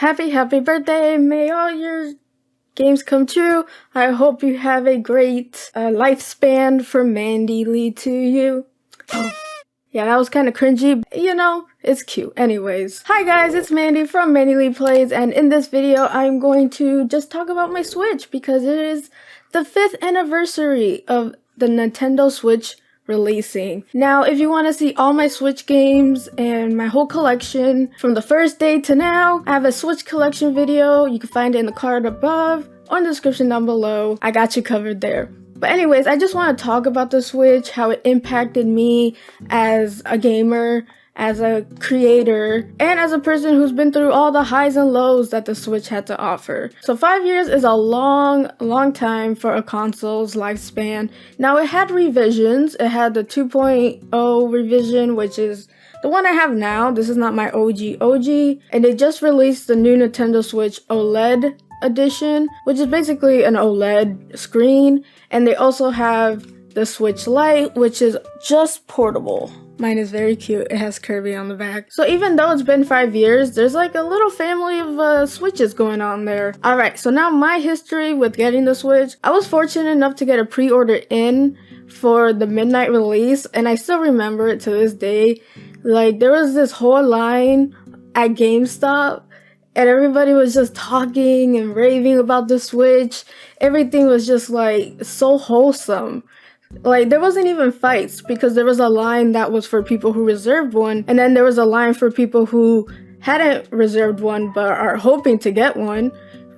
Happy birthday. May all your games come true. I hope you have a great lifespan from Mandylee to you. Yeah, that was kind of cringy. You know, it's cute. Anyways. Hi guys, it's Mandy from Mandyleeplays, and in this video, I'm going to just talk about my Switch because it is the 5th anniversary of the Nintendo Switch releasing. Now, if you want to see all my Switch games and my whole collection from the first day to now, I have a Switch collection video. You can find it in the card above or in the description down below. I got you covered there. But anyways, I just want to talk about the Switch, how it impacted me as a gamer, as a creator, and as a person who's been through all the highs and lows that the Switch had to offer. So 5 years is a long time for a console's lifespan. Now, it had revisions. It had the 2.0 revision, which is the one I have now. This is not my OG. And they just released the new Nintendo Switch OLED edition, which is basically an OLED screen. And they also have the Switch Lite, which is just portable. Mine is very cute. It has Kirby on the back. So even though it's been 5 years, there's like a little family of Switches going on there. Alright, so now my history with getting the Switch. I was fortunate enough to get a pre-order in for the midnight release, and I still remember it to this day. Like, there was this whole line at GameStop, and everybody was just talking and raving about the Switch. Everything was just like so wholesome. Like, there wasn't even fights because there was a line that was for people who reserved one, and then there was a line for people who hadn't reserved one but are hoping to get one.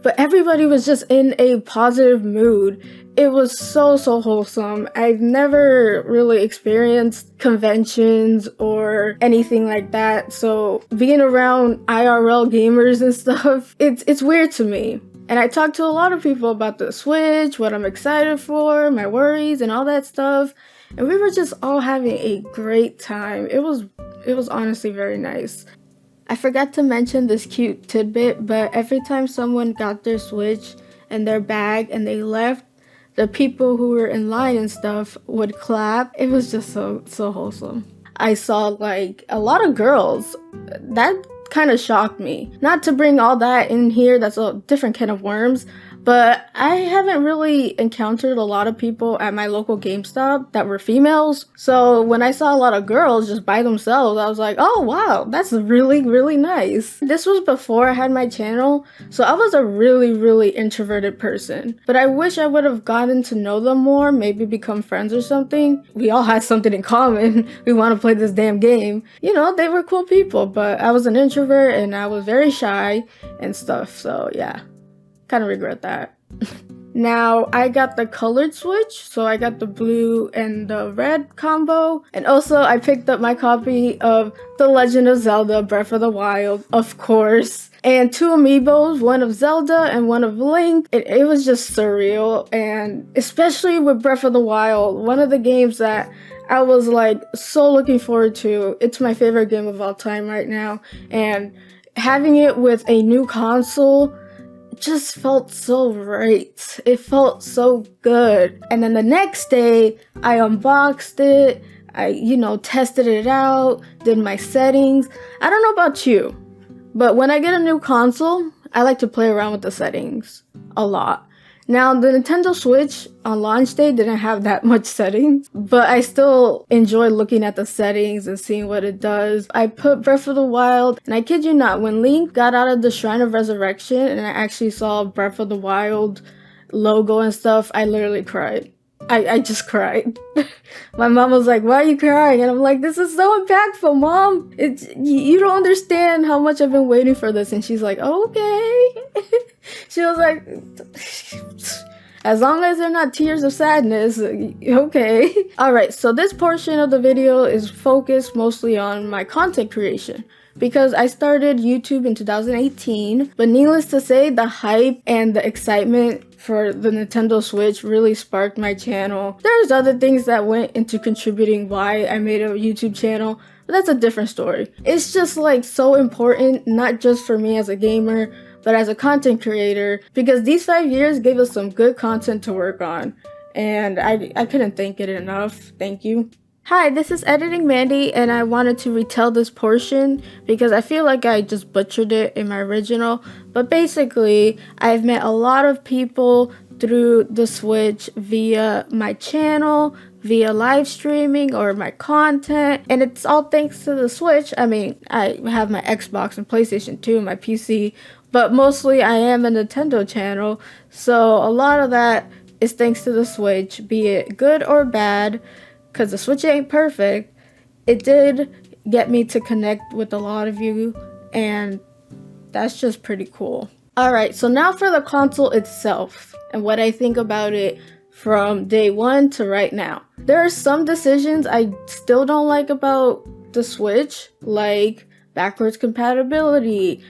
But everybody was just in a positive mood. It was so wholesome. I've never really experienced conventions or anything like that, so being around IRL gamers and stuff, it's weird to me. And I talked to a lot of people about the Switch, what I'm excited for, my worries, and all that stuff. And we were just all having a great time. It was honestly very nice. I forgot to mention this cute tidbit, but every time someone got their Switch and their bag and they left, the people who were in line and stuff would clap. It was just so wholesome. I saw like a lot of girls. That kind of shocked me. Not to bring all that in here, that's a different can of worms, but I haven't really encountered a lot of people at my local GameStop that were females. So when I saw a lot of girls just by themselves, I was like, oh wow, that's really nice. This was before I had my channel, so I was a really introverted person. But I wish I would have gotten to know them more, maybe become friends or something. We all had something in common. We want to play this damn game. You know, they were cool people, but I was an introvert and I was very shy and stuff, so yeah. Kind of regret that. Now, I got the colored Switch, so I got the blue and the red combo. And also, I picked up my copy of The Legend of Zelda Breath of the Wild, of course. And 2 amiibos, one of Zelda and one of Link. It was just surreal, and especially with Breath of the Wild, one of the games that I was like so looking forward to. It's my favorite game of all time right now. And having it with a new console just felt so right. It felt so good. And then the next day, I unboxed it. I, tested it out, did my settings. I don't know about you, but when I get a new console, I like to play around with the settings a lot. Now, the Nintendo Switch on launch day didn't have that much settings, but I still enjoy looking at the settings and seeing what it does. I put Breath of the Wild, and I kid you not, when Link got out of the Shrine of Resurrection and I actually saw Breath of the Wild logo and stuff, I literally cried. I just cried. My mom was like, why are you crying? And I'm like, this is so impactful, Mom. You don't understand how much I've been waiting for this. And she's like, okay. She was like, as long as they're not tears of sadness, okay. Alright, so this portion of the video is focused mostly on my content creation, because I started YouTube in 2018, but needless to say, the hype and the excitement for the Nintendo Switch really sparked my channel. There's other things that went into contributing why I made a YouTube channel, but that's a different story. It's just like so important, not just for me as a gamer, but as a content creator, because these 5 years gave us some good content to work on, and I couldn't thank it enough. Thank you. Hi, this is Editing Mandy, and I wanted to retell this portion because I feel like I just butchered it in my original. But basically, I've met a lot of people through the Switch via my channel, via live streaming, or my content, and it's all thanks to the Switch. I mean, I have my Xbox and PlayStation 2 and my PC, but mostly I am a Nintendo channel, so a lot of that is thanks to the Switch, be it good or bad. Because the Switch ain't perfect, it did get me to connect with a lot of you, and that's just pretty cool. Alright, so now for the console itself, and what I think about it from day one to right now. There are some decisions I still don't like about the Switch, like backwards compatibility,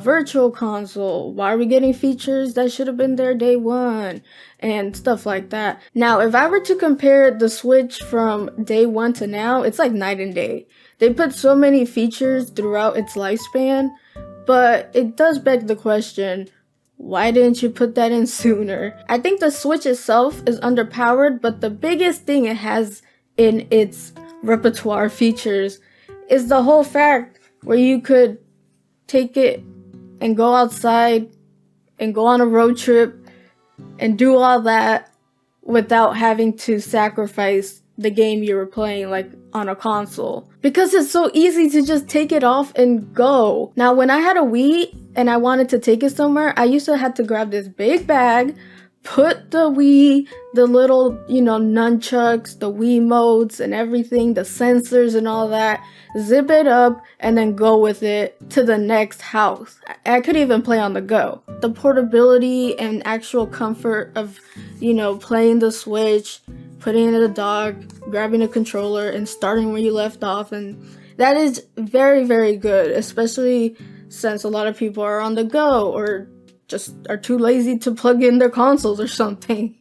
virtual console, why are we getting features that should have been there day one, and stuff like that. Now, if I were to compare the Switch from day one to now, it's like night and day. They put so many features throughout its lifespan, but it does beg the question, why didn't you put that in sooner? I think the Switch itself is underpowered, but the biggest thing it has in its repertoire features is the whole fact where you could take it and go outside and go on a road trip and do all that without having to sacrifice the game you were playing, like on a console, because it's so easy to just take it off and go. Now, when I had a Wii and I wanted to take it somewhere, I used to have to grab this big bag, put the Wii, the little, nunchucks, the Wii modes and everything, the sensors and all that, zip it up, and then go with it to the next house. I could even play on the go. The portability and actual comfort of, playing the Switch, putting it in the dock, grabbing a controller, and starting where you left off, and that is very, very good, especially since a lot of people are on the go or just are too lazy to plug in their consoles or something.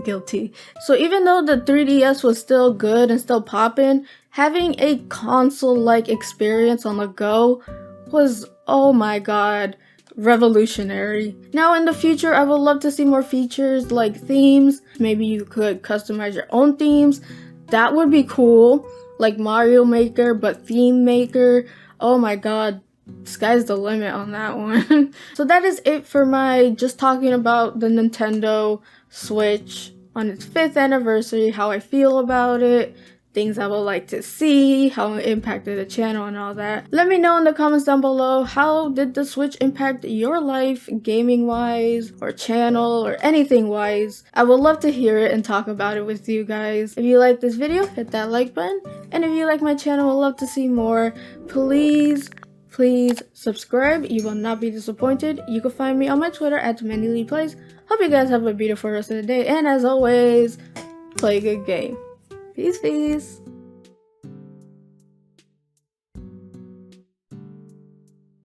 Guilty. So even though the 3DS was still good and still poppin', having a console-like experience on the go was, oh my god, revolutionary. Now in the future, I would love to see more features like themes. Maybe you could customize your own themes. That would be cool. Like Mario Maker, but Theme Maker. Oh my god. Sky's the limit on that one. So that is it for my just talking about the Nintendo Switch on its 5th anniversary, how I feel about it, things I would like to see, how it impacted the channel and all that. Let me know in the comments down below, how did the Switch impact your life, gaming wise, or channel, or anything wise. I would love to hear it and talk about it with you guys. If you like this video, hit that like button, and if you like my channel, would love to see more, please subscribe. You will not be disappointed. You can find me on my Twitter at Mandyleeplays. Hope you guys have a beautiful rest of the day, and as always, play a good game. Peace.